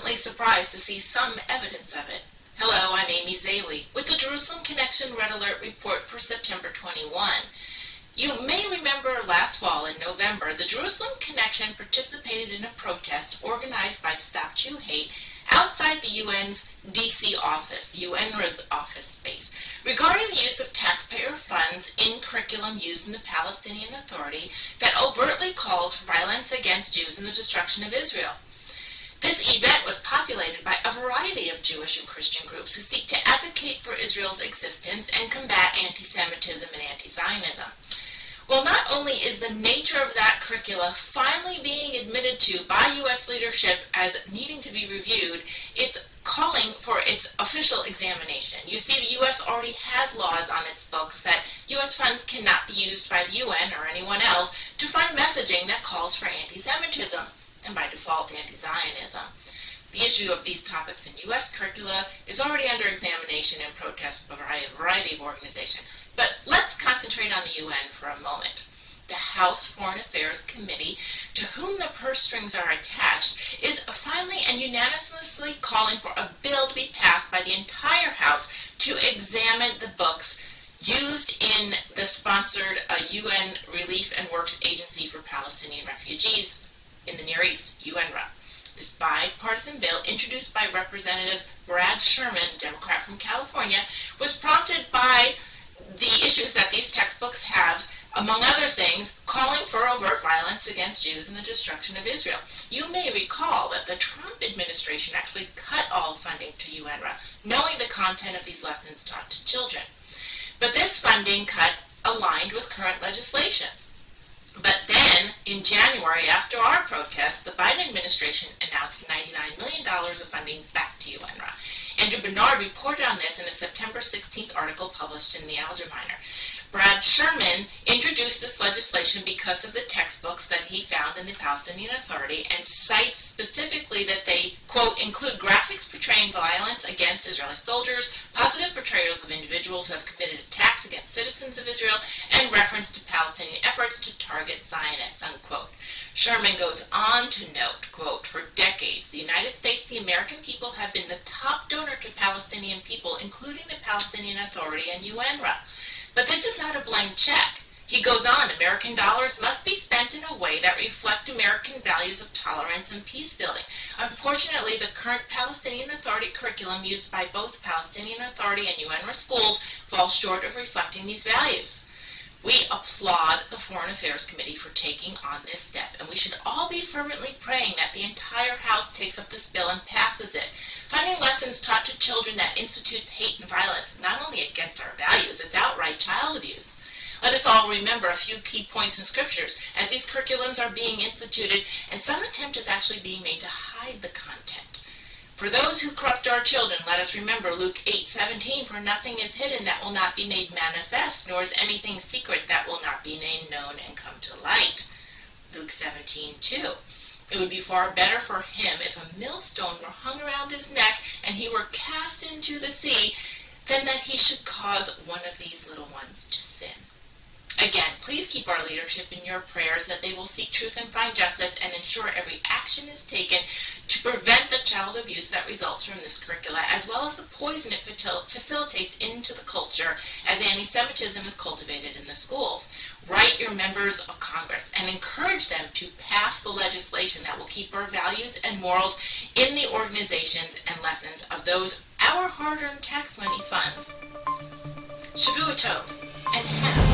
pleasantly surprised to see some evidence of it. Hello, I'm Amy Zaley with the Jerusalem Connection Red Alert Report for September 21. You may remember last fall in November, the Jerusalem Connection participated in a protest organized by Stop Jew Hate outside the UN's D.C. office, UNWRA's office space, regarding the use of taxpayer funds in curriculum used in the Palestinian Authority that overtly calls for violence against Jews and the destruction of Israel. This event was populated by a variety of Jewish and Christian groups who seek to advocate for Israel's existence and combat anti-Semitism and anti-Zionism. Well, not only is the nature of that curricula finally being admitted to by U.S. leadership as needing to be reviewed, it's calling for its official examination. You see, the U.S. already has laws on its books that U.S. funds cannot be used by the UN or anyone else to fund messaging that calls for anti-Semitism, and by default, anti-Zionism. The issue of these topics in U.S. curricula is already under examination and protest by a variety of organizations. But let's concentrate on the UN for a moment. The House Foreign Affairs Committee, to whom the purse strings are attached, is finally and unanimously calling for a bill to be passed by the entire House to examine the books used in the sponsored UN Relief and Works Agency for Palestinian Refugees in the Near East, UNWRA. This bipartisan bill, introduced by Representative Brad Sherman, Democrat from California, was prompted by the issues that these textbooks have, among other things, calling for overt violence against Jews and the destruction of Israel. You may recall that the Trump administration actually cut all funding to UNWRA, knowing the content of these lessons taught to children. But this funding cut aligned with current legislation. But then, in January, after our protest, the Biden administration announced $99 million of funding back to UNWRA. Andrew Bernard reported on this in a September 16th article published in the Algerminer. Brad Sherman introduced this legislation because of the textbooks that he found in the Palestinian Authority and cites specifically that they, quote, include graphics portraying violence against Israeli soldiers, positive portrayals of individuals who have committed attacks against citizens of Israel, and reference to Palestinian efforts to target Zionists, unquote. Sherman goes on to note, quote, for decades, the United States, the American people have been the top donor to Palestinian people, including the Palestinian Authority and UNWRA. But this is not a blank check. He goes on, American dollars must be spent in a way that reflect American values of tolerance and peace building. Unfortunately, the current Palestinian Authority curriculum used by both Palestinian Authority and UNWRA schools falls short of reflecting these values. We applaud the Foreign Affairs Committee for taking on this step, and we should all be fervently praying that the entire House takes up this bill and passes it. Finding lessons taught to children that institutes hate and violence is not only against our values, it's outright child abuse. Let us all remember a few key points in scriptures as these curriculums are being instituted, and some attempt is actually being made to hide the content. For those who corrupt our children, let us remember Luke 8:17, for nothing is hidden that will not be made manifest, nor is anything secret that will not be made known and come to light. Luke 17:2. It would be far better for him if a millstone were hung around his neck and he were cast into the sea than that he should cause one of these little ones to sin. Again, please keep our leadership in your prayers that they will seek truth and find justice and ensure every action is taken to prevent the child abuse that results from this curricula, as well as the poison it facilitates into the culture as anti-Semitism is cultivated in the schools. Write your members of Congress and encourage them to pass the legislation that will keep our values and morals in the organizations and lessons of those our hard-earned tax money funds. Shavua Tov, and have